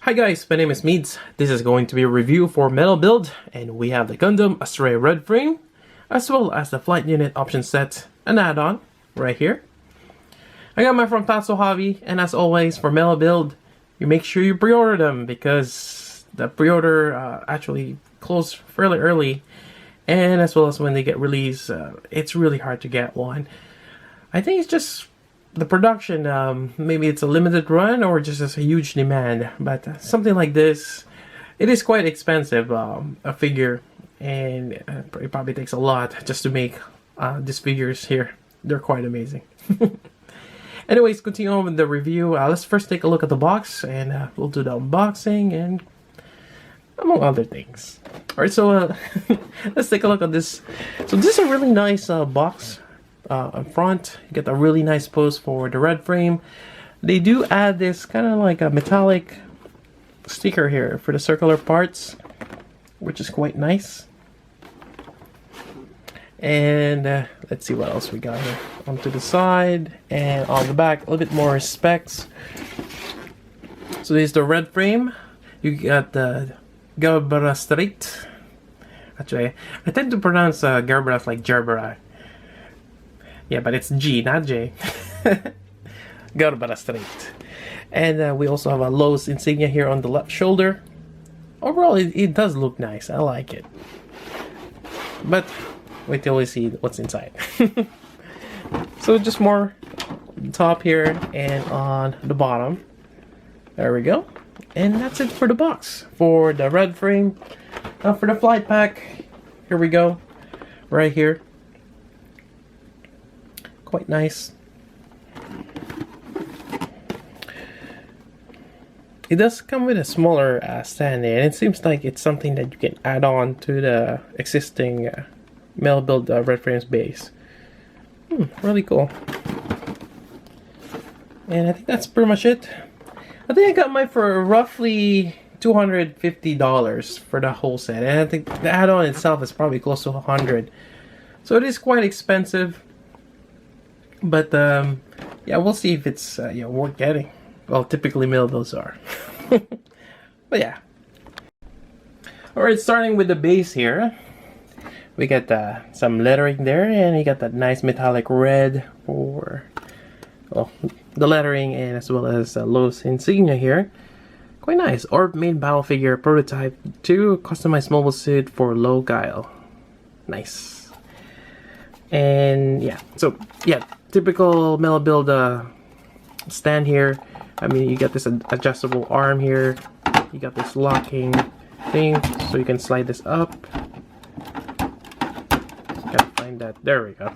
Hi guys, my name is Meads. This is going to be a review for Metal Build, and we have the Gundam Astray Red Frame, as well as the Flight Unit Option Set, an add-on, right here. I got mine from Tatsu Hobby, and as always, for Metal Build, you make sure you pre-order them, because the pre-order actually closed fairly early, and as well as when they get released, it's really hard to get one. I think it's just the production, maybe it's a limited run or just a huge demand, but something like this, it is quite expensive, a figure, and it probably takes a lot just to make these figures here. They're quite amazing. Anyways, continue on with the review. Let's first take a look at the box, and we'll do the unboxing and among other things. Alright, so let's take a look at this. So this is a really nice box. Up front, you get a really nice pose for the red frame. They do add this kind of like a metallic sticker here for the circular parts, which is quite nice. And let's see what else we got here. Onto the side and on the back, a little bit more specs. So this is the red frame. You got the Astray. Actually, I tend to pronounce Gerbera like Gerbera. Yeah, but it's G, not J. Astray. And we also have a Lowe's insignia here on the left shoulder. Overall, it does look nice. I like it. But wait till we see what's inside. So just more top here and on the bottom. There we go. And that's it for the box. For the red frame. Now for the flight pack, here we go. Right here. Quite nice. It does come with a smaller stand there, and it seems like it's something that you can add on to the existing Metal Build Red Frames base. Really cool. And I think that's pretty much it. I think I got mine for roughly $250 for the whole set, and I think the add-on itself is probably close to $100. So it is quite expensive. But yeah, we'll see if it's worth getting. Well, typically Metal Builds are. But yeah. Alright, starting with the base here. We got some lettering there, and you got that nice metallic red for the lettering, and as well as Lowe's insignia here. Quite nice. Orb made battle figure prototype to customized mobile suit for low guile. Nice. And yeah, so yeah, typical Metal Build stand here. I mean, you got this adjustable arm here. You got this locking thing, so you can slide this up. Gotta find that. There we go.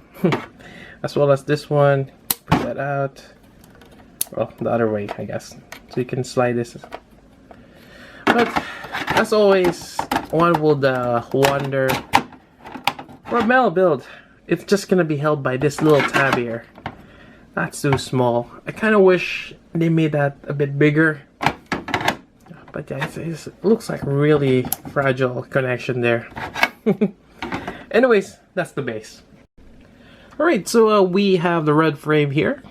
As well as this one. Push that out. Well, the other way, I guess. So you can slide this. But as always, one would wonder, for a Metal Build, it's just gonna be held by this little tab here. That's too small. I kind of wish they made that a bit bigger. But yeah, it looks like a really fragile connection there. Anyways, that's the base. Alright, so we have the red frame here.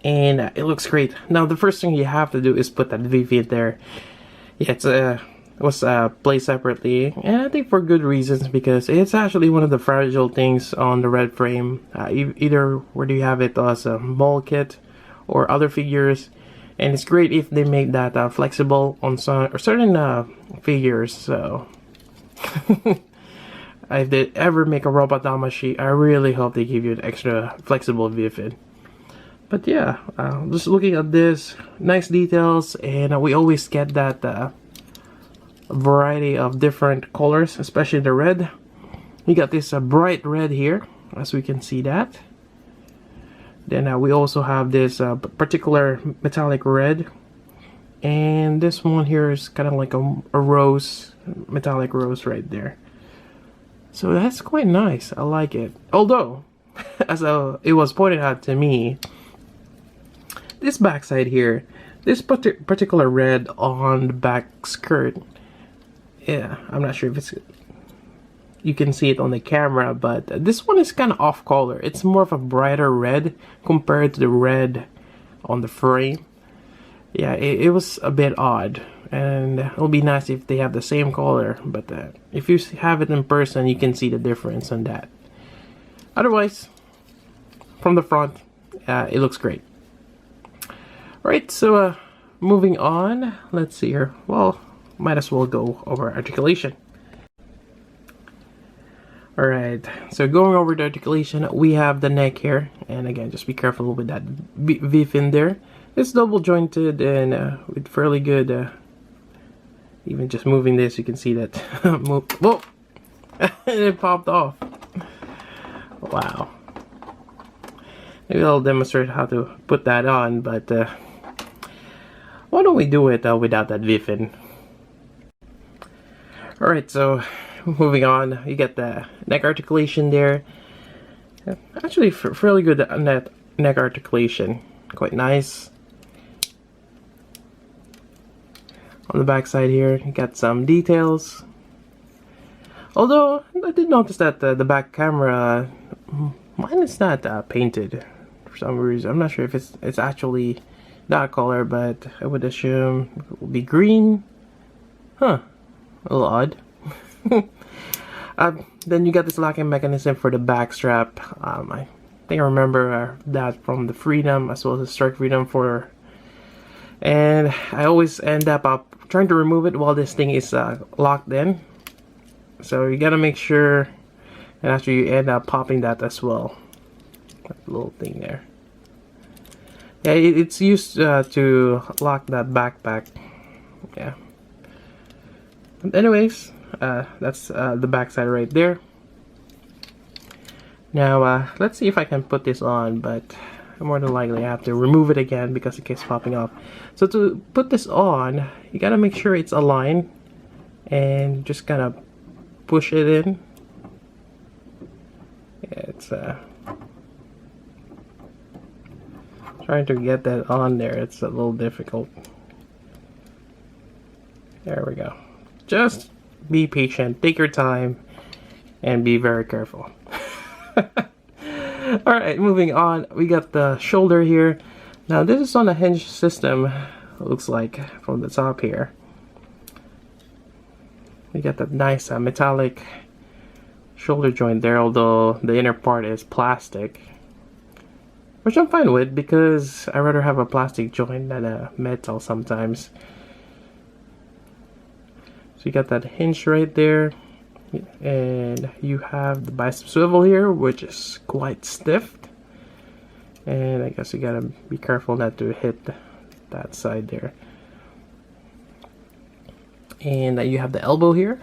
And it looks great. Now, the first thing you have to do is put that V-feed there. Yeah, it was placed separately, and I think for good reasons, because it's actually one of the fragile things on the red frame. Either whether you have it as a mold kit or other figures, and it's great if they make that flexible on some or certain figures. So if they ever make a robot Damashi, I really hope they give you an extra flexible V-feed. But yeah, just looking at this, nice details, and we always get that variety of different colors, especially the red. You got this bright red here, as we can see that. Then we also have this particular metallic red, and this one here is kind of like a rose, metallic rose right there. So that's quite nice. I like it. Although, as it was pointed out to me, this backside here, this particular red on the back skirt, yeah, I'm not sure if you can see it on the camera, but this one is kind of off color. It's more of a brighter red compared to the red on the frame. Yeah, it was a bit odd. and it'll be nice if they have the same color, but if you have it in person, you can see the difference on that. Otherwise, from the front, it looks great. Alright, so moving on, let's see here. Well, might as well go over articulation. Alright, so going over the articulation, we have the neck here, and again, just be careful with that V fin there. It's double jointed and with fairly good, even just moving this, you can see that move. Whoa! It popped off. Wow. Maybe I'll demonstrate how to put that on, but why don't we do it without that V fin? Alright, so moving on, you get the neck articulation there. Actually, fairly good neck articulation. Quite nice. On the back side here, you got some details. Although, I did notice that the back camera, mine is not painted for some reason. I'm not sure if it's actually that color, but I would assume it will be green. Huh. A little odd. Then you got this locking mechanism for the back strap. I think I remember that from the Freedom as well as the Strike Freedom 4. And I always end up trying to remove it while this thing is locked in. So you gotta make sure, and after you end up popping that as well. That little thing there. Yeah, it's used to lock that backpack. Yeah. But anyways, that's the back side right there. Now, let's see if I can put this on, but more than likely I have to remove it again because it keeps popping off. So to put this on, you gotta make sure it's aligned and just kind of push it in. Yeah, it's trying to get that on there, it's a little difficult. There we go. Just be patient, take your time, and be very careful. Alright, moving on, we got the shoulder here. Now this is on a hinge system, it looks like, from the top here. We got that nice metallic shoulder joint there, although the inner part is plastic. Which I'm fine with, because I'd rather have a plastic joint than a metal sometimes. So you got that hinge right there. And you have the bicep swivel here, which is quite stiff, and I guess you gotta be careful not to hit that side there. And you have the elbow here.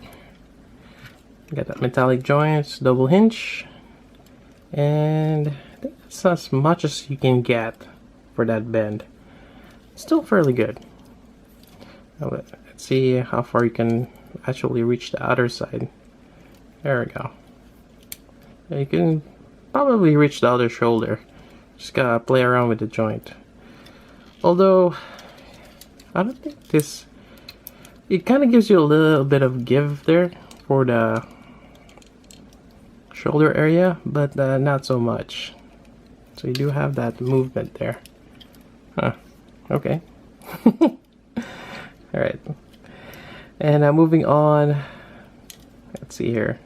You got that metallic joints, double hinge, and I think that's as much as you can get for that bend. Still fairly good. Now let's see how far you can actually reach the other side. There we go. You can probably reach the other shoulder. Just gotta play around with the joint. Although, I don't think this... It kind of gives you a little bit of give there for the shoulder area, but not so much. So you do have that movement there. Huh. Okay. Alright. And moving on. Let's see here.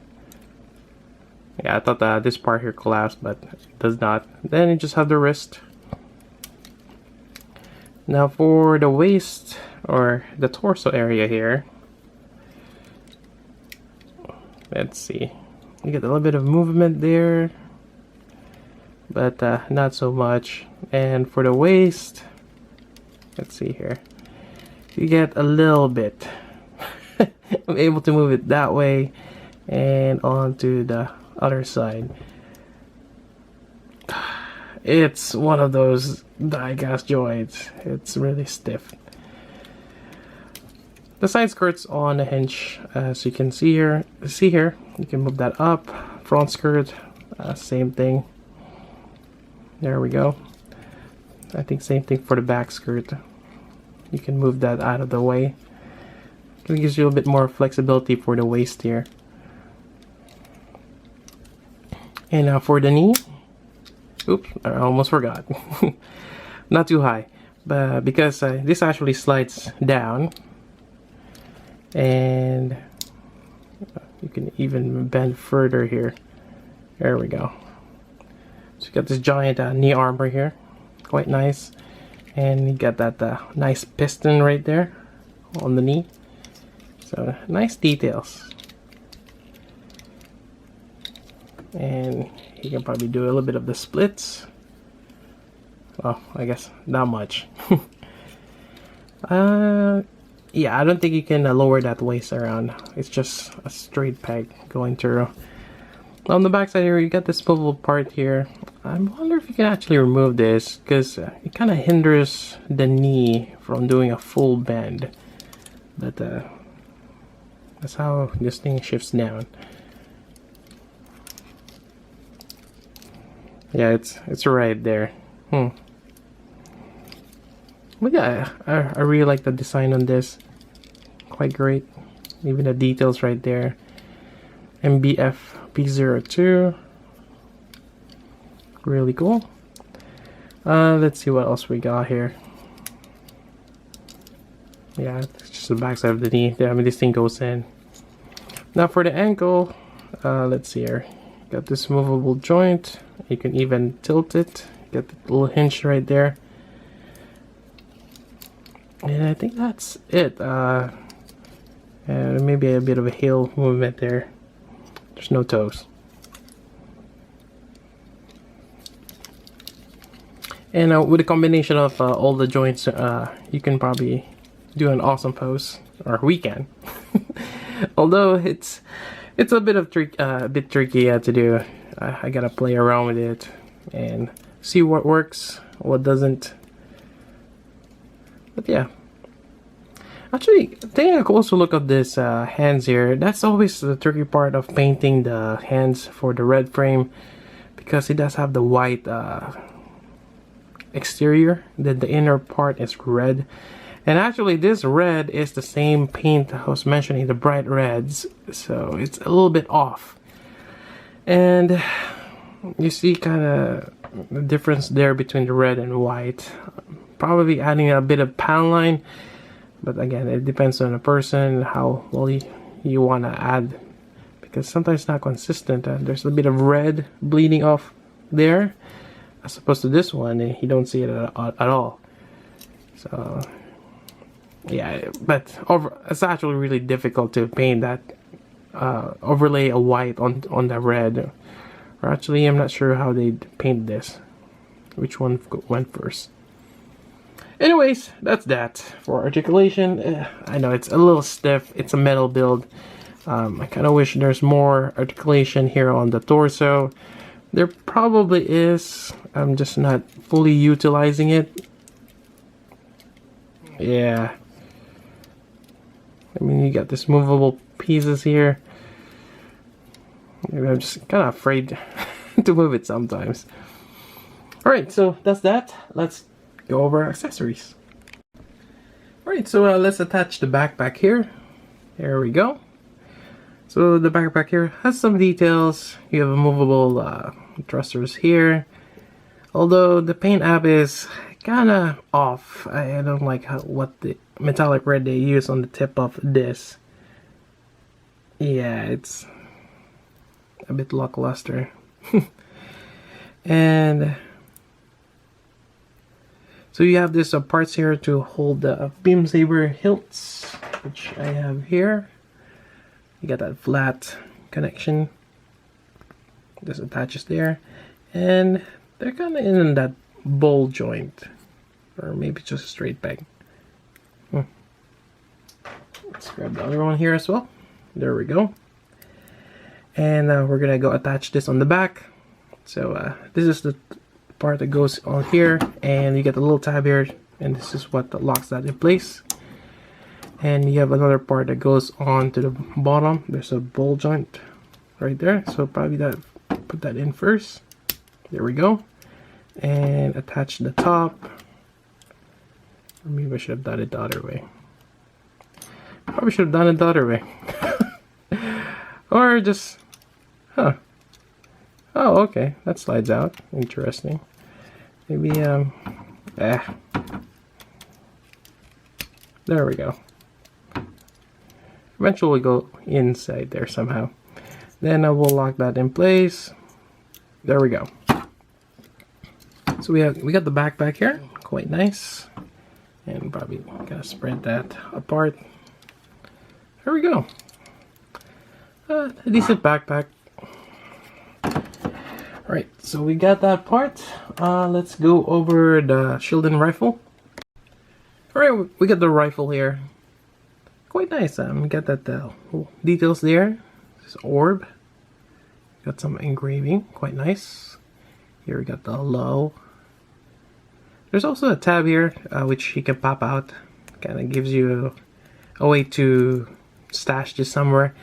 Yeah, I thought this part here collapsed, but it does not. Then you just have the wrist. Now for the waist, or the torso area here. Let's see. You get a little bit of movement there, but not so much. And for the waist, let's see here. You get a little bit. I'm able to move it that way and onto the other side. It's one of those die-cast joints. It's really stiff. The side skirt's on a hinge, as you can see here. You can move that up. Front skirt, same thing. There we go. I think same thing for the back skirt. You can move that out of the way. It gives you a bit more flexibility for the waist here. And for the knee, oops, I almost forgot. Not too high, but because this actually slides down, And you can even bend further here. There we go. So you got this giant knee armor here, quite nice. And you got that nice piston right there on the knee. So nice details. And you can probably do a little bit of the splits. Well, I guess not much. Yeah, I don't think you can lower that waist around. It's just a straight peg going through. On the back side here, you got this swivel part here. I wonder if you can actually remove this, because it kind of hinders the knee from doing a full bend. But that's how this thing shifts down. Yeah, it's right there. But yeah, I really like the design on this. Quite great. Even the details right there. MBF P02. Really cool. Let's see what else we got here. Yeah, it's just the backside of the knee. I mean, this thing goes in. Now for the ankle, let's see here. Got this movable joint. You can even tilt it. Get the little hinge right there. And I think that's it. Maybe a bit of a heel movement there. There's no toes. And with a combination of all the joints, you can probably do an awesome pose, or we can. Although it's a bit of tricky to do. I gotta play around with it and see what works, what doesn't. But yeah. Actually, taking a closer look at this hands here, that's always the tricky part of painting the hands for the red frame, because it does have the white exterior, then the inner part is red. And actually this red is the same paint I was mentioning, the bright reds, so it's a little bit off. And you see kind of the difference there between the red and white. Probably adding a bit of pan line, but again, it depends on the person, how well you want to add, because sometimes it's not consistent. There's a bit of red bleeding off there, as opposed to this one, and you don't see it at all. So yeah, but it's actually really difficult to paint that, overlay a white on the red. Or actually, I'm not sure how they paint this, which one went first. Anyways, that's that for articulation. I know it's a little stiff. It's a metal build. I kind of wish there's more articulation here on the torso. There probably is. I'm just not fully utilizing it. Yeah. I mean, you got this movable pieces here. Maybe I'm just kind of afraid to move it sometimes. Alright, so that's that. Let's go over accessories. Alright, so let's attach the backpack here. There we go. So the backpack here has some details. You have a movable thrusters here. Although the paint app is kind of off. I don't like what the metallic red they use on the tip of this. Yeah, it's a bit lackluster. And so you have this parts here to hold the beam saber hilts, which I have here. You got that flat connection. This attaches there, and they're kind of in that ball joint, or maybe just a straight peg. Let's grab the other one here as well. There we go. And we're gonna go attach this on the back. So this is the part that goes on here, and you get a little tab here, and this is what locks that in place. And you have another part that goes on to the bottom. There's a ball joint right there, so probably put that in first. There we go. And attach the top. Or maybe I should have done it the other way. Probably should have done it the other way. Or just, oh, okay, that slides out. Interesting. Maybe, there we go. eventually go inside there somehow. Then I will lock that in place. There we go. So we got the backpack here, quite nice, and probably gotta spread that apart. There we go. A decent backpack. Right, so we got that part. Let's go over the shield and rifle. Alright, we got the rifle here. Quite nice. We got that details there. This orb. Got some engraving. Quite nice. Here we got the low. There's also a tab here, which you can pop out. Kind of gives you a way to stash this somewhere.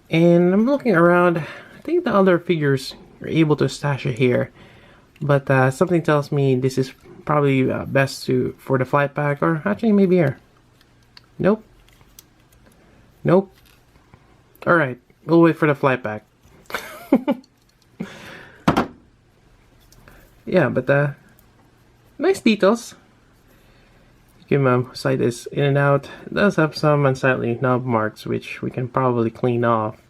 And I'm looking around. I think the other figures are able to stash it here. But something tells me this is probably best for the flight pack, or actually maybe here. Nope. Nope. Alright, we'll wait for the flight pack. Yeah, but nice details. You can sight this in and out. It does have some unsightly knob marks, which we can probably clean off.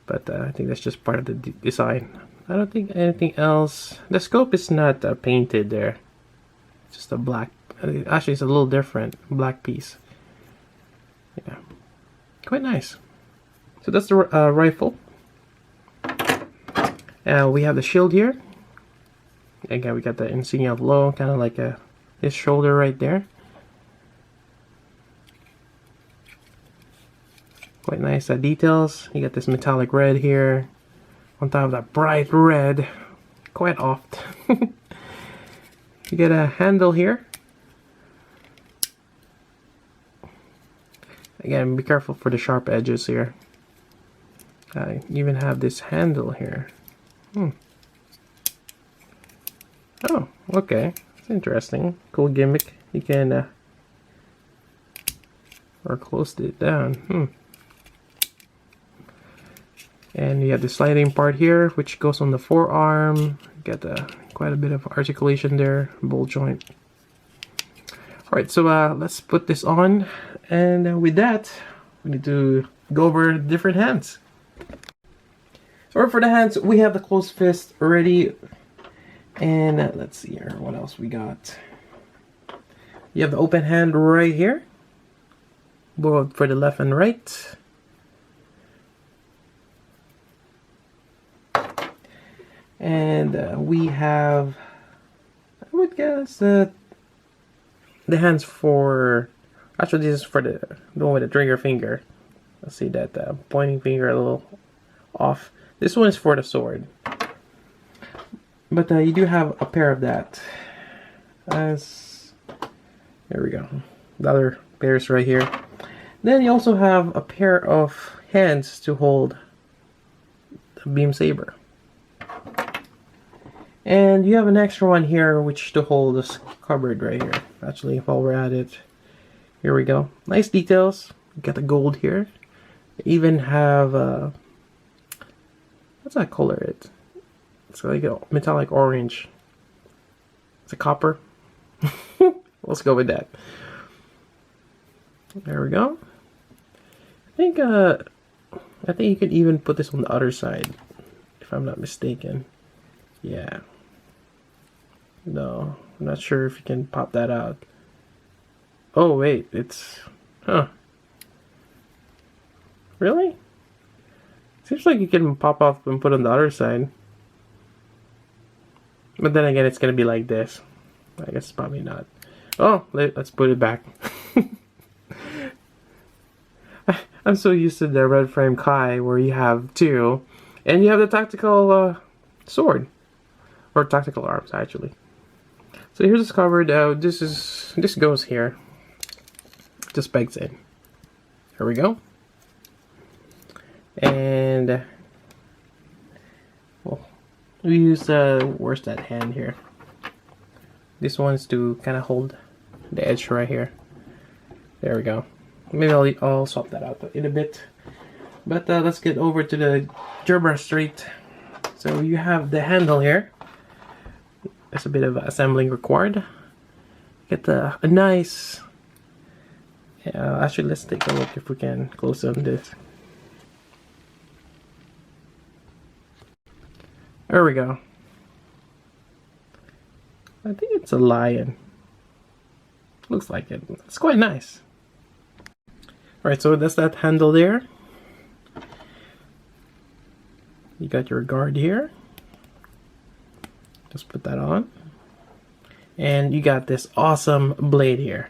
But I think that's just part of the design. I don't think anything else. The scope is not painted there. It's just a black. Actually, it's a little different. Black piece. Yeah. Quite nice. So that's the rifle. We have the shield here. Again, we got the insignia of low, kind of like his shoulder right there. Quite nice details. You got this metallic red here on top of that bright red. Quite oft. You get a handle here. Again, be careful for the sharp edges here. I even have this handle here. Oh, okay. It's interesting. Cool gimmick. You can or closed it down. And you have the sliding part here, which goes on the forearm. Got quite a bit of articulation there, ball joint. Alright, so let's put this on, and with that, we need to go over different hands. So for the hands, we have the closed fist already, and let's see here, what else we got. You have the open hand right here, both for the left and right. And we have, I would guess, the hands for, actually this is for the one with the trigger finger. Let's see that pointing finger a little off. This one is for the sword. But you do have a pair of that. There we go. The other pairs right here. Then you also have a pair of hands to hold the beam saber. And you have an extra one here, which to hold this cupboard right here. Actually, while we're at it, here we go. Nice details. You got the gold here. You even have what's that color? It's like a metallic orange. It's a copper. Let's go with that. There we go. I think you could even put this on the other side, if I'm not mistaken. Yeah. No, I'm not sure if you can pop that out. Oh wait, it's, really? Seems like you can pop off and put on the other side. But then again, it's gonna be like this. I guess probably not. Oh, let's put it back. I'm so used to the red frame Kai where you have two, and you have the tactical sword, or tactical arms actually. So here's this covered. This goes here. Just pegs in. Here we go. And well, we use where's that hand here? This one's to kind of hold the edge right here. There we go. Maybe I'll swap that out in a bit. But let's get over to the Gerber straight. So you have the handle here. There's a bit of assembling required. Get a nice Yeah, actually, let's take a look if we can close on this. There we go. I think it's a lion. Looks like it. It's quite nice. Alright, so that's that handle there. You got your guard here. Just put that on. And you got this awesome blade here.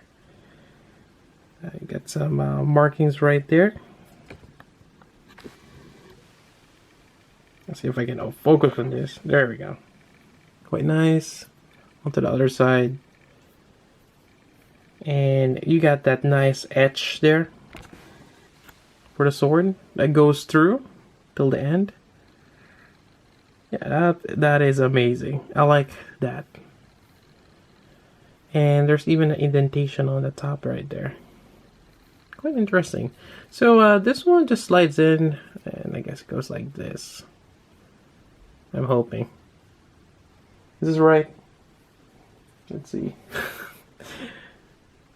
You got some markings right there. Let's see if I can focus on this. There we go. Quite nice. Onto the other side. And you got that nice edge there for the sword that goes through till the end. Yeah, that is amazing. I like that. And there's even an indentation on the top right there. Quite interesting. So this one just slides in, and I guess it goes like this. I'm hoping. Is this right? Let's see.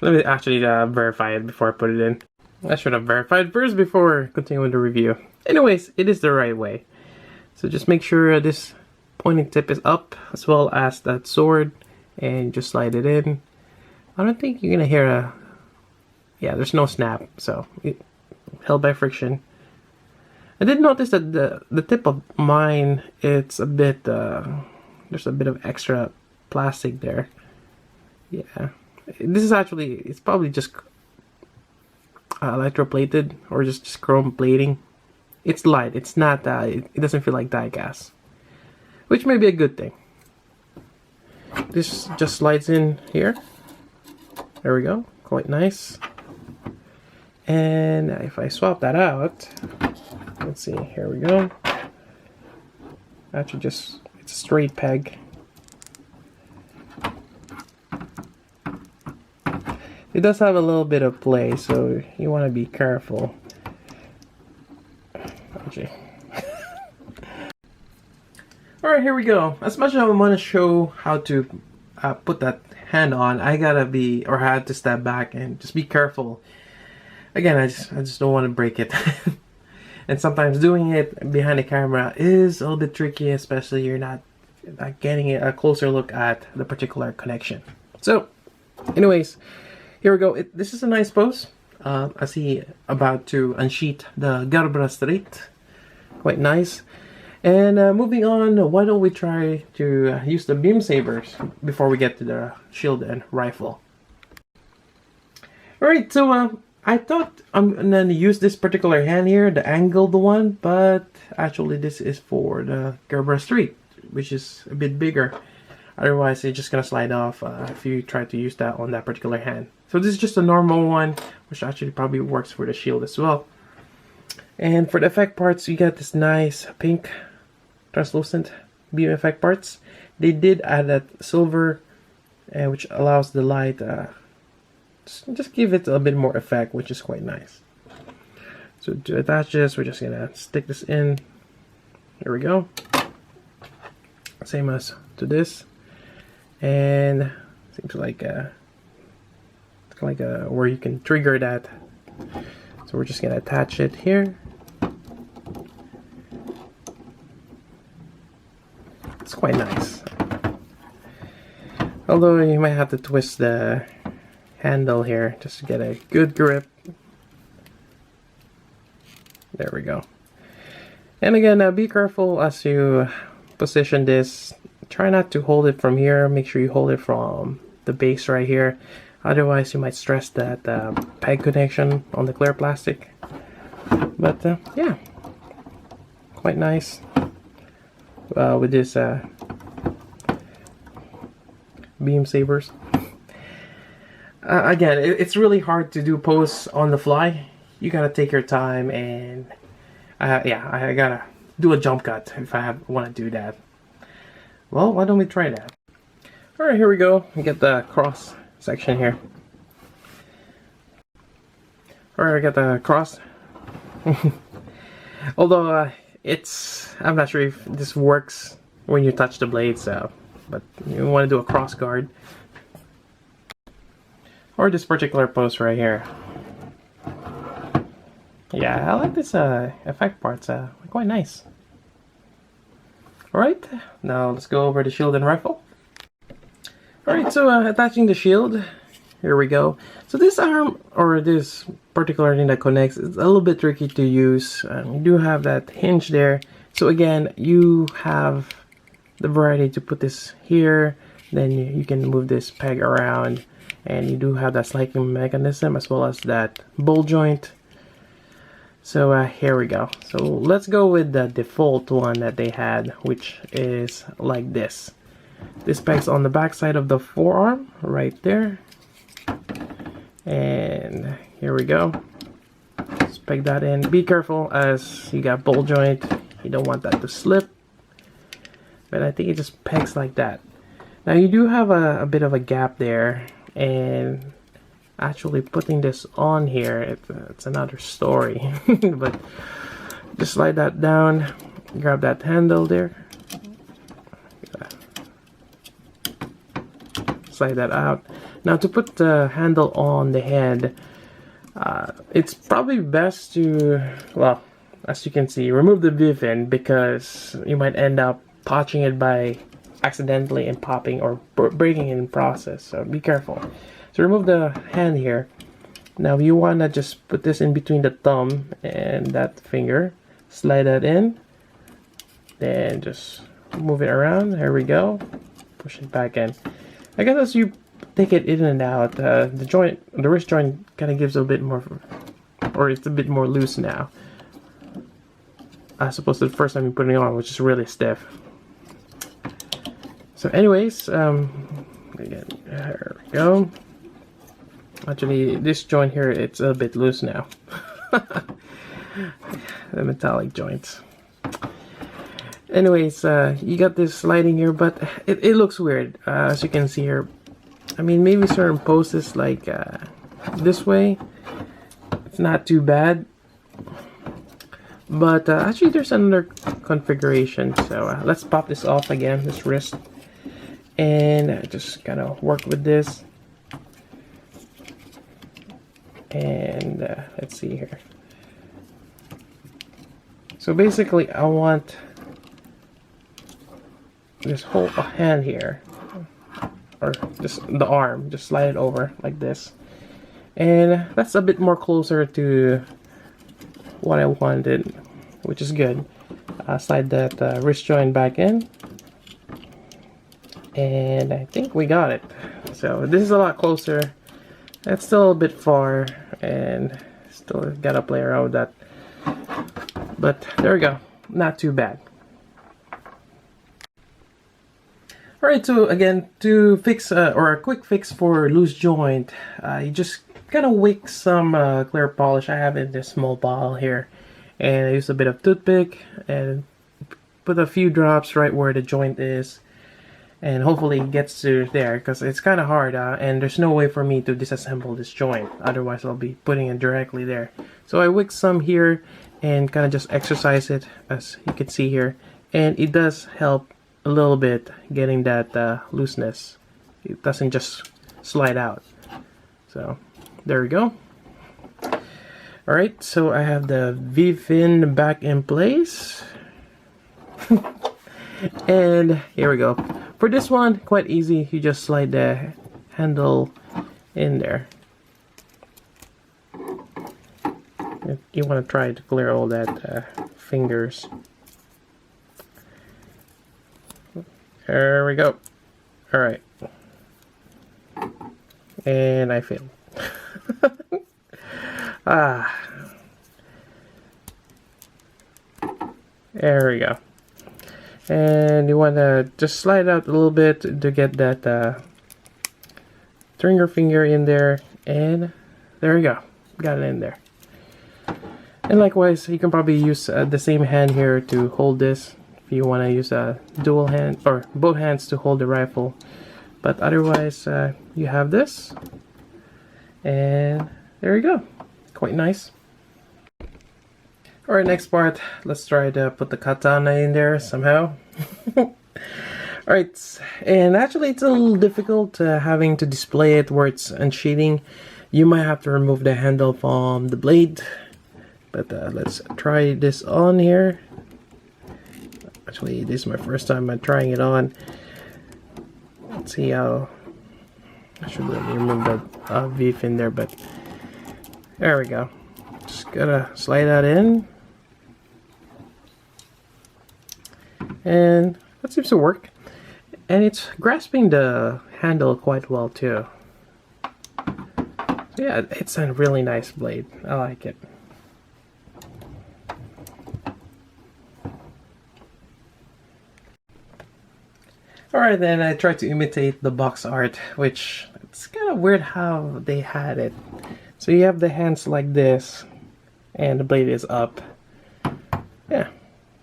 Let me actually verify it before I put it in. I should have verified first before continuing the review. Anyways, it is the right way. So just make sure this pointing tip is up, as well as that sword, and just slide it in. I don't think you're gonna hear a... Yeah, there's no snap, so it held by friction. I did notice that the tip of mine, it's a bit, there's a bit of extra plastic there. Yeah, this is actually, it's probably just electroplated or just chrome plating. It's light, it's not, it doesn't feel like die gas, which may be a good thing. This just slides in here. There we go, quite nice. And if I swap that out, let's see, here we go. Actually just, it's a straight peg. It does have a little bit of play, so you want to be careful. Alright, here we go. As much as I want to show how to put that hand on, I gotta be, or had to step back and just be careful. Again, I just don't want to break it. And sometimes doing it behind the camera is a little bit tricky, especially you're not getting a closer look at the particular connection. So, anyways, here we go. This is a nice pose. I see about to unsheath the Astray. Quite nice. And moving on, why don't we try to use the beam sabers before we get to the shield and rifle. Alright, so I thought I'm gonna use this particular hand here, the angled one, but actually this is for the Astray, which is a bit bigger. Otherwise, it's just gonna slide off if you try to use that on that particular hand. So this is just a normal one, which actually probably works for the shield as well. And for the effect parts, you got this nice pink translucent beam effect parts. They did add that silver, which allows the light just give it a bit more effect, which is quite nice. So to attach this, we're just gonna stick this in. There we go. Same as to this, and seems like where you can trigger that. So we're just gonna attach it here. It's quite nice. Although you might have to twist the handle here just to get a good grip. There we go. And again, be careful as you position this. Try not to hold it from here. Make sure you hold it from the base right here. Otherwise, you might stress that peg connection on the clear plastic. But yeah, quite nice with this beam sabers. Again, it's really hard to do pose on the fly. You gotta take your time, and yeah, I gotta do a jump cut if I want to do that. Well, why don't we try that? Alright, here we go. We get the cross section here. Alright, I got the cross. Although I'm not sure if this works when you touch the blade, so, but you want to do a cross guard. Or this particular pose right here. Yeah, I like this effect parts. Quite nice. Alright, now let's go over the shield and rifle. Alright, so attaching the shield. Here we go. So this arm, or this particular thing that connects, is a little bit tricky to use. You do have that hinge there. So again, you have the variety to put this here. Then you can move this peg around. And you do have that sliding mechanism as well as that ball joint. So here we go. So let's go with the default one that they had, which is like this. This peg's on the back side of the forearm, right there. And here we go. Just peg that in. Be careful as you got ball joint. You don't want that to slip. But I think it just pegs like that. Now you do have a bit of a gap there. And actually putting this on here, it's another story. But just slide that down. Grab that handle there. Slide that out. Now to put the handle on the head, it's probably best to, well, as you can see, remove the V-fin because you might end up touching it by accidentally and popping or breaking in process. So be careful. So remove the hand here. Now you want to just put this in between the thumb and that finger. Slide that in. Then just move it around. There we go. Push it back in. I guess as you take it in and out, the wrist joint kind of gives a bit more, or it's a bit more loose now, as opposed to the first time you put it on, which is really stiff. So anyways, again, there we go. Actually, this joint here, it's a bit loose now. The metallic joints. Anyways, you got this sliding here, but it looks weird, as you can see here. I mean, maybe certain poses like this way, it's not too bad. But actually, there's another configuration. So let's pop this off again, this wrist. And just kind of work with this. And let's see here. So basically, I want this whole hand here, or just the arm, just slide it over like this. And that's a bit more closer to what I wanted, which is good. Slide that wrist joint back in. And I think we got it. So this is a lot closer. It's still a bit far and still gotta play around with that. But there we go. Not too bad. Alright, so again, to fix, or a quick fix for loose joint, you just kind of wick some clear polish. I have it in this small bottle here. And I use a bit of toothpick and put a few drops right where the joint is. And hopefully it gets to there, because it's kind of hard, and there's no way for me to disassemble this joint. Otherwise, I'll be putting it directly there. So I wick some here and kind of just exercise it, as you can see here. And it does help a little bit getting that looseness. It doesn't just slide out. So there we go. Alright, so I have the V-fin back in place. And here we go. For this one, quite easy. You just slide the handle in there. You want to try to clear all that fingers. There we go. Alright. And I failed. There we go. And you want to just slide out a little bit to get that turn your finger in there, and there you go, got it in there. And likewise, you can probably use the same hand here to hold this if you want to use a dual hand or both hands to hold the rifle. But otherwise, you have this, and there you go, quite nice. Alright, next part, let's try to put the katana in there somehow. Alright, and actually it's a little difficult having to display it where it's unsheathing. You might have to remove the handle from the blade But let's try this on here. Actually, this is my first time trying it on. Let's see how. I should really remove that beef in there, but there we go. Just gotta slide that in, and that seems to work. And it's grasping the handle quite well too. So yeah, it's a really nice blade. I like it. Alright, then I tried to imitate the box art, which it's kind of weird how they had it. So you have the hands like this, and the blade is up. Yeah.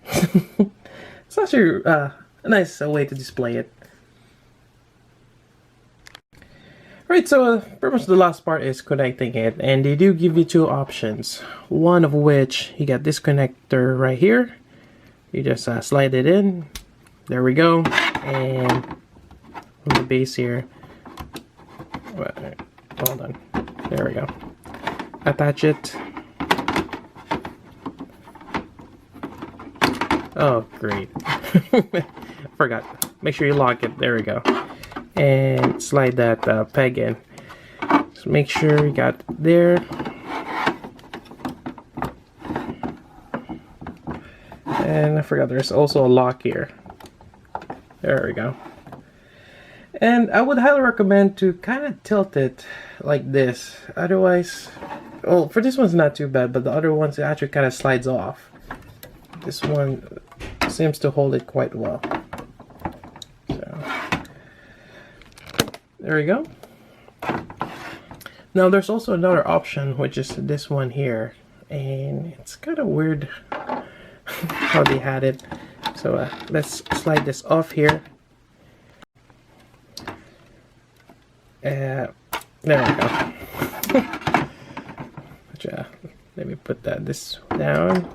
It's actually a nice way to display it. Alright, so pretty much the last part is connecting it, and they do give you two options. One of which, you got this connector right here. You just slide it in. There we go. And from the base here, hold on, there we go. Attach it. Oh, great. Forgot. Make sure you lock it. There we go. And slide that peg in. Just make sure you got it there. And I forgot there's also a lock here. There we go. And I would highly recommend to kind of tilt it like this. Otherwise, well, for this one's not too bad, but the other ones it actually kind of slides off. This one seems to hold it quite well. So there we go. Now there's also another option, which is this one here, and it's kind of weird how they had it. So let's slide this off here. There we go. Let me put this down.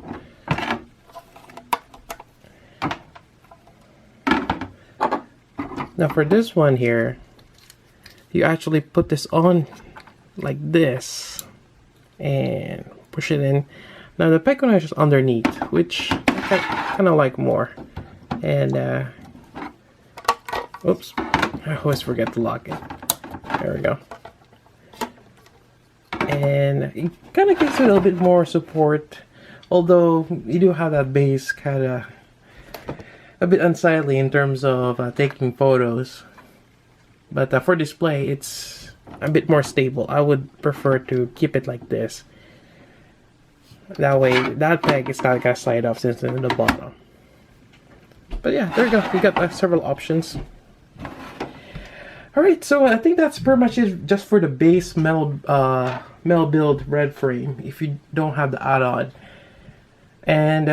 Now for this one here, you actually put this on like this and push it in. Now the peg connector is underneath, which I kind of like more. And oops, I always forget to lock it. There we go. And it kind of gives it a little bit more support, although you do have that base kind of a bit unsightly in terms of taking photos. But for display, it's a bit more stable. I would prefer to keep it like this. That way, that peg is not gonna slide off since it's in the bottom. But yeah, there you go. We got several options. Alright, so I think that's pretty much it just for the base metal build red frame, if you don't have the add-on. And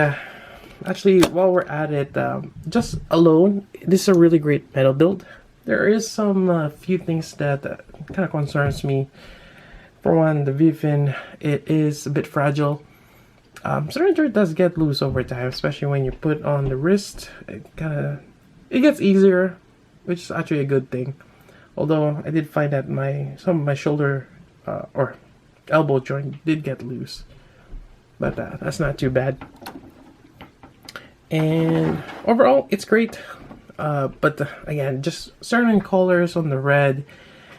actually, while we're at it, just alone, this is a really great metal build. There is some few things that kind of concerns me. For one, the V-fin, it is a bit fragile. Surrender does get loose over time, especially when you put on the wrist. It gets easier, which is actually a good thing. Although I did find that some of my shoulder or elbow joint did get loose, but that's not too bad. And overall, it's great. But again, just certain colors on the red,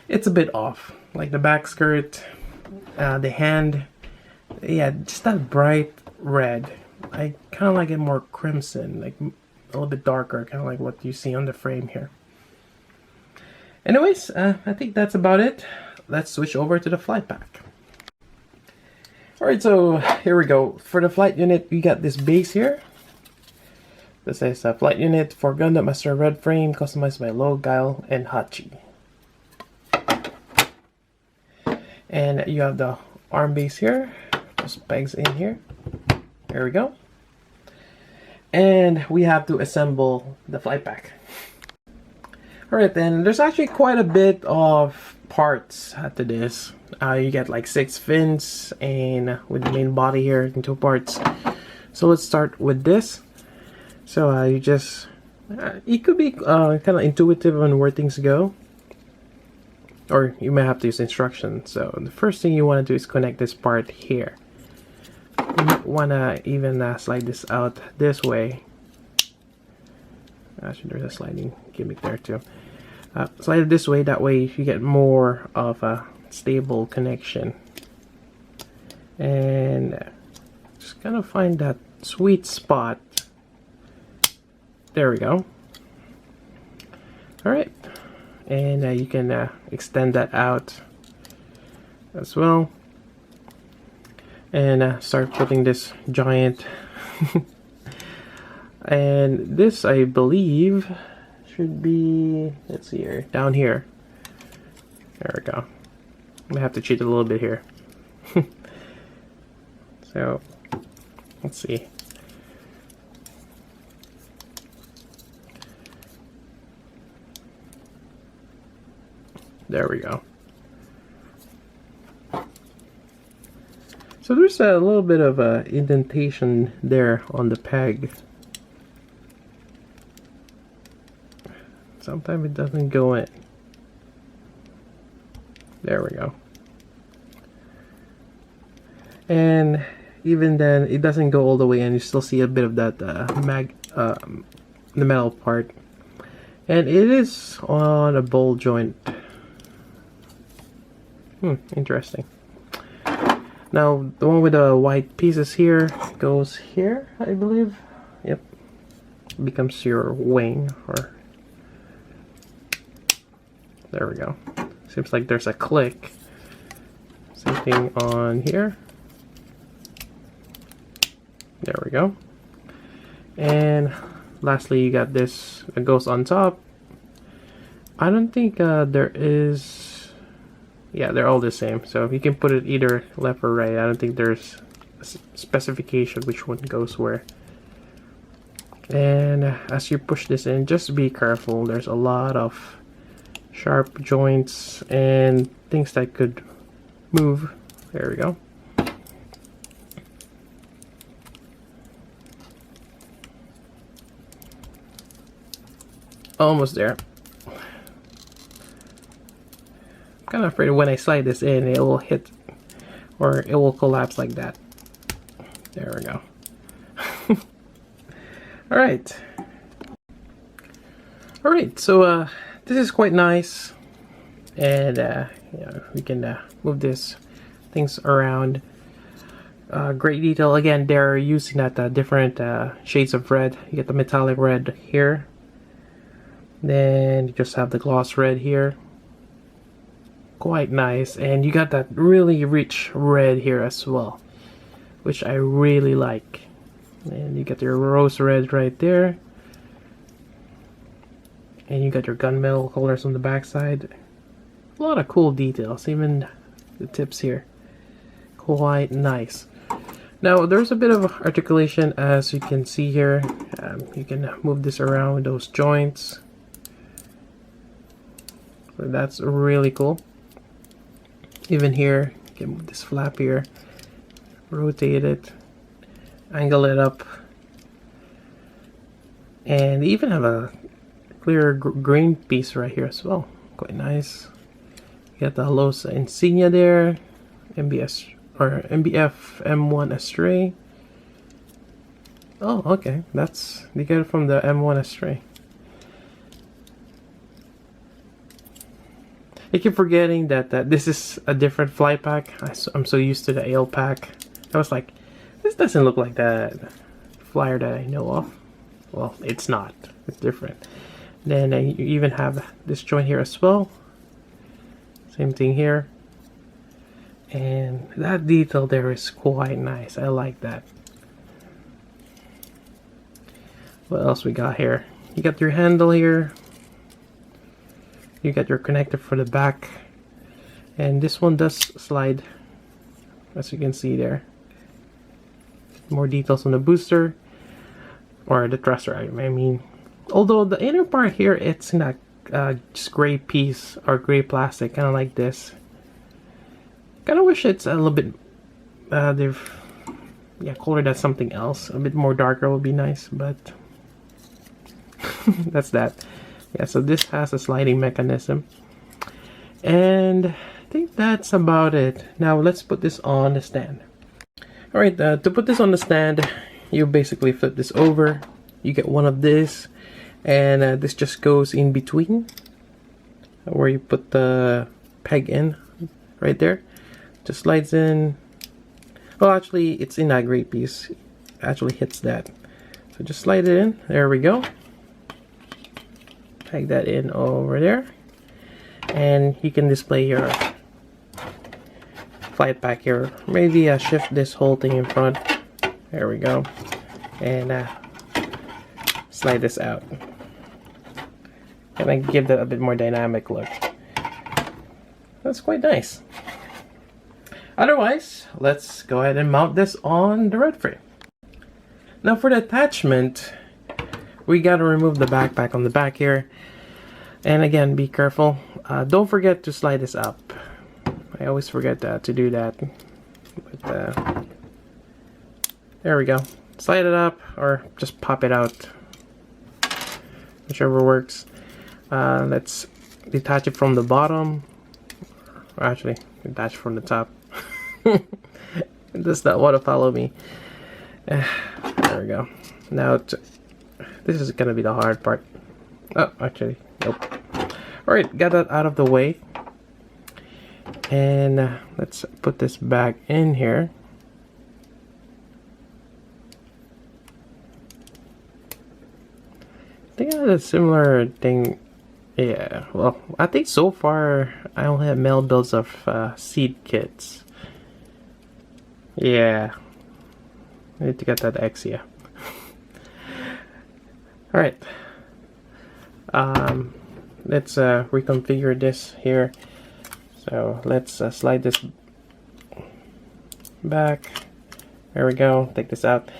it's a bit off. Like the back skirt, the hand, yeah, just that bright red. I kind of like it more crimson, like a little bit darker, kind of like what you see on the frame here. Anyways, I think that's about it. Let's switch over to the flight pack. Alright, so here we go. For the flight unit, we got this base here. This is a flight unit for Gundam Astray Red Frame, customized by Low, Guile, and Hachi. And you have the arm base here. Just pegs in here. There we go. And we have to assemble the flight pack. Alright, then there's actually quite a bit of parts to this. You get like 6 fins and with the main body here in 2 parts. So let's start with this. So you just, it could be kind of intuitive on where things go. Or you may have to use instructions. So the first thing you want to do is connect this part here. might wanna even slide this out this way. Actually, there's a sliding gimmick there too. Slide it this way, that way you get more of a stable connection. And just kind of find that sweet spot. There we go. Alright, and you can extend that out as well. And start putting this giant and this, I believe, should be, let's see here, down here. There we go. I'm gonna have to cheat a little bit here. So let's see. There we go. So there's a little bit of a indentation there on the peg. Sometimes it doesn't go in. There we go. And even then, it doesn't go all the way in. You still see a bit of that the metal part. And it is on a ball joint. Interesting. Now, the one with the white pieces here goes here, I believe. Yep. Becomes your wing, or... There we go. Seems like there's a click. Same thing on here. There we go. And lastly, you got this that goes on top. I don't think there is... Yeah, they're all the same. So you can put it either left or right. I don't think there's a specification which one goes where. And as you push this in, just be careful. There's a lot of sharp joints and things that could move. There we go. Almost there. I'm kind of afraid when I slide this in, it will hit or it will collapse like that. There we go. Alright. Alright, so this is quite nice. And yeah, we can move these things around. Great detail. Again, they're using that different shades of red. You get the metallic red here. Then you just have the gloss red here. Quite nice. And you got that really rich red here as well, which I really like. And you got your rose red right there. And you got your gunmetal colors on the back side. A lot of cool details, even the tips here. Quite nice. Now there's a bit of articulation, as you can see here. You can move this around with those joints. So that's really cool. Even here, you can move this flap here, rotate it, angle it up, and even have a clear green piece right here as well. Quite nice. You got the Los insignia there, MBS or MBF M1 Astray. Oh, okay, that's you get it from the M1 Astray. I keep forgetting that this is a different fly pack. I'm so used to the ale pack. I was like, this doesn't look like that flyer that I know of. Well, it's not. It's different. Then you even have this joint here as well. Same thing here. And that detail there is quite nice. I like that. What else we got here? You got your handle here. You got your connector for the back. And this one does slide, as you can see there. More details on the booster. Or the thruster, I mean. Although the inner part here, it's in a just gray piece or gray plastic, kind of like this. Kind of wish it's a little bit, they've colored as something else. A bit more darker would be nice, but that's that. Yeah, so this has a sliding mechanism. And I think that's about it. Now let's put this on the stand. Alright, to put this on the stand, you basically flip this over. You get one of this, and this just goes in between where you put the peg in, right there. Just slides in. Well, actually, it's in that great piece. It actually hits that. So just slide it in. There we go. Peg that in over there. And you can display your flight pack here. Maybe shift this whole thing in front. There we go. And slide this out. And I give that a bit more dynamic look. That's quite nice. Otherwise, let's go ahead and mount this on the red frame. Now for the attachment, we gotta remove the backpack on the back here. And again, be careful. Don't forget to slide this up. I always forget to do that. But there we go. Slide it up or just pop it out. Whichever works. Let's detach it from the bottom. Or actually, detach from the top. It does not want to follow me. There we go. Now, this is gonna be the hard part. Oh, actually, nope. Alright, got that out of the way. And let's put this back in here. I think I had a similar thing. Yeah, well, I think so far I only have metal builds of seed kits. Yeah, I need to get that X, yeah. Alright, let's reconfigure this here. So let's slide this back. There we go. Take this out.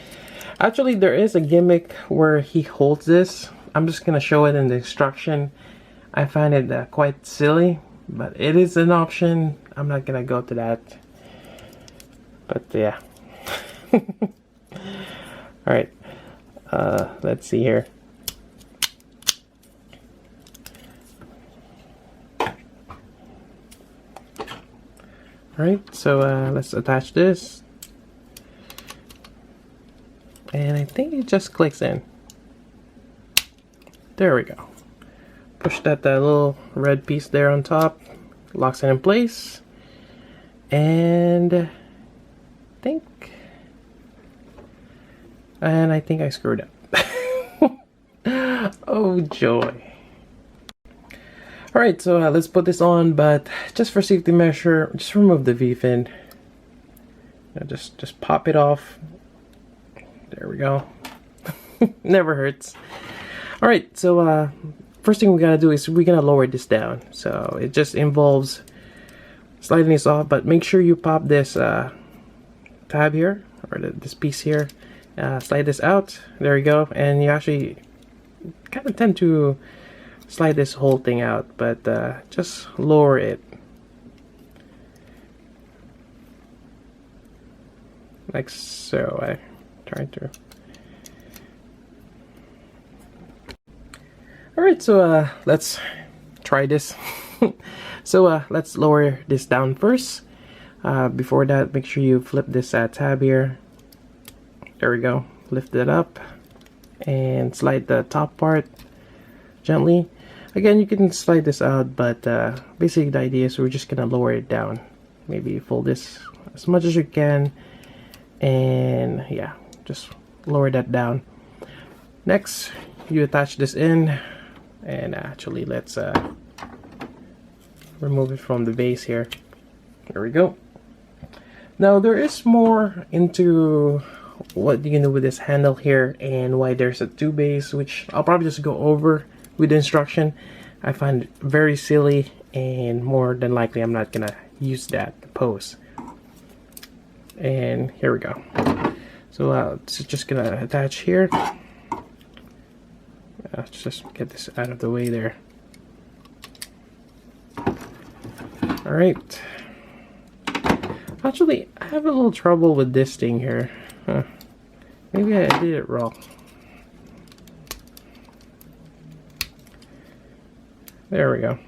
Actually, there is a gimmick where he holds this. I'm just gonna show it in the instruction. I find it quite silly, but it is an option. I'm not gonna go to that. But yeah. Alright. Let's see here. Alright, so let's attach this. And I think it just clicks in. There we go. Push that little red piece there on top. Locks it in place. And I think I screwed up. Oh joy. Alright, so let's put this on, but just for safety measure, just remove the V-fin. Just pop it off. There we go. Never hurts. Alright, so first thing we gotta do is we're gonna lower this down. So it just involves sliding this off, but make sure you pop this tab here, or this piece here. Slide this out. There we go. And you actually kind of tend to slide this whole thing out, but just lower it. Like so. I tried to. Alright, so let's try this. So let's lower this down first. Before that, make sure you flip this tab here. There we go. Lift it up and slide the top part gently. Again, you can slide this out, but basically the idea is we're just gonna lower it down. Maybe fold this as much as you can, and yeah, just lower that down. Next, you attach this in, and actually let's remove it from the base here. There we go. Now there is more into what you can do with this handle here and why there's a two base, which I'll probably just go over with the instruction. I find it very silly, and more than likely I'm not gonna use that pose. And here we go. So it's just gonna attach here. Let's just get this out of the way there. Alright. Actually, I have a little trouble with this thing here. Maybe I did it wrong. There we go.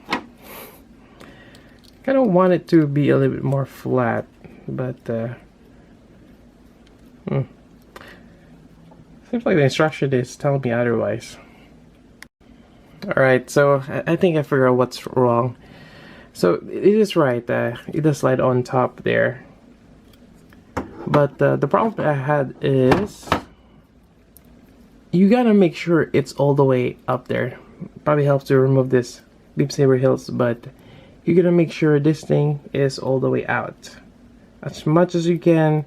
Kind of want it to be a little bit more flat, but Seems like the instruction is telling me otherwise. Alright, so I think I figured out what's wrong. So it is right, it does slide on top there. But the problem I had is you gotta make sure it's all the way up there. Probably helps to remove this Beam Saber Hills, but you gotta make sure this thing is all the way out. As much as you can,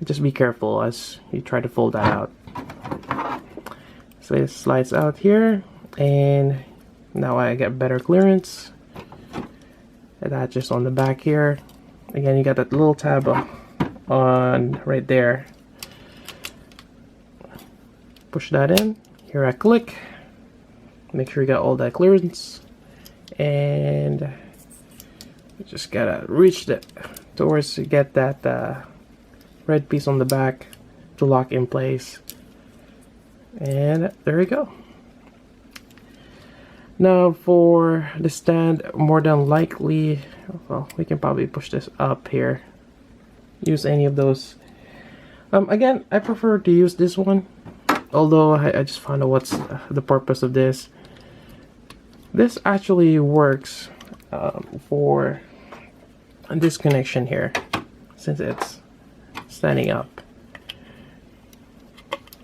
just be careful as you try to fold that out. So it slides out here, and now I get better clearance. Attaches on the back here. Again, you got that little tab on right there. Push that in. Here I click. Make sure you got all that clearance, and you just gotta reach that towards to get that red piece on the back to lock in place. And there you go. Now for the stand, more than likely, well, we can probably push this up here. Use any of those. Again, I prefer to use this one, although I just found out what's the purpose of this. This actually works for this connection here, since it's standing up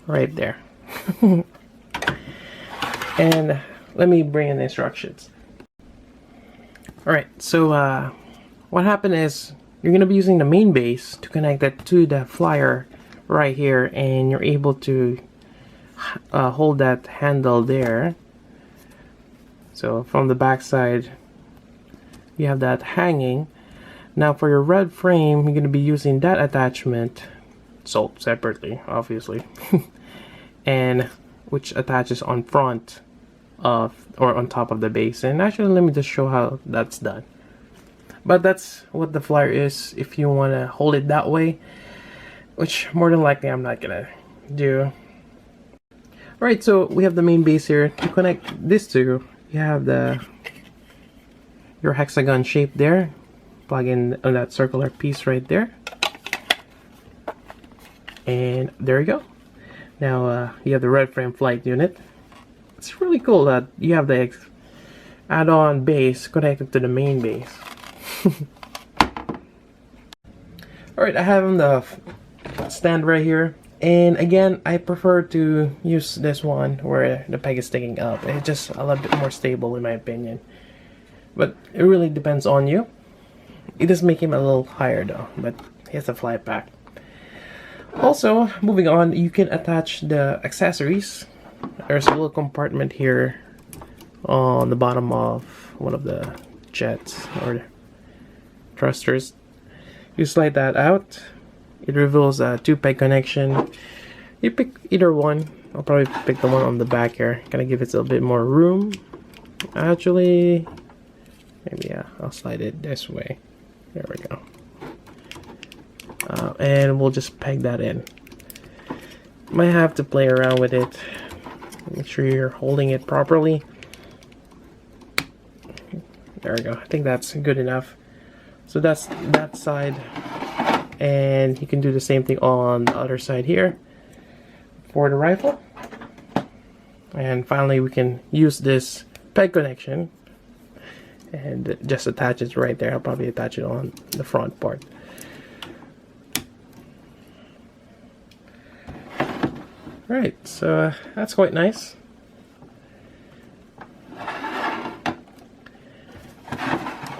right there. And let me bring in the instructions. Alright, so what happened is you're going to be using the main base to connect that to the flyer right here, and you're able to hold that handle there. So from the back side you have that hanging. Now for your red frame, you're going to be using that attachment, sold separately obviously, and which attaches on front of, or on top of the base. And actually, let me just show how that's done. But that's what the flyer is if you want to hold it that way, which more than likely I'm not gonna do. Alright, so we have the main base here. To connect this to, you have your hexagon shape there. Plug in on that circular piece right there, and there you go. Now you have the red frame flight unit. It's really cool that you have the add-on base connected to the main base. Alright, I have the stand right here, and again, I prefer to use this one where the peg is sticking up. It's just a little bit more stable in my opinion, but it really depends on you. It does make him a little higher though, but he has to fly it back. Also, moving on, you can attach the accessories. There's a little compartment here on the bottom of one of the jets or thrusters. You slide that out. It reveals a 2-peg connection. You pick either one. I'll probably pick the one on the back here. Gonna give it a bit more room. Actually, maybe I'll slide it this way. There we go. And we'll just peg that in. Might have to play around with it. Make sure you're holding it properly. There we go. I think that's good enough. So that's that side. And you can do the same thing on the other side here for the rifle. And finally, we can use this peg connection and just attach it right there. I'll probably attach it on the front part. Right, so that's quite nice.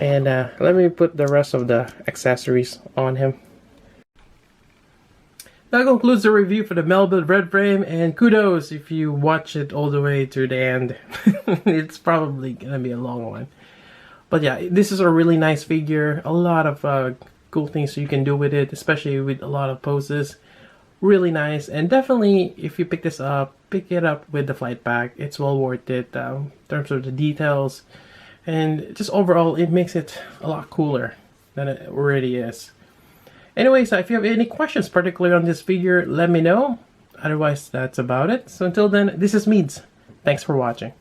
And let me put the rest of the accessories on him. That concludes the review for the Melbuild Red Frame, and kudos if you watch it all the way to the end. It's probably gonna be a long one. But yeah, this is a really nice figure. A lot of cool things you can do with it, especially with a lot of poses. Really nice, and definitely if you pick this up, pick it up with the flight pack. It's well worth it in terms of the details, and just overall it makes it a lot cooler than it already is. Anyways, if you have any questions particularly on this figure, let me know. Otherwise, that's about it. So until then, this is Meads. Thanks for watching.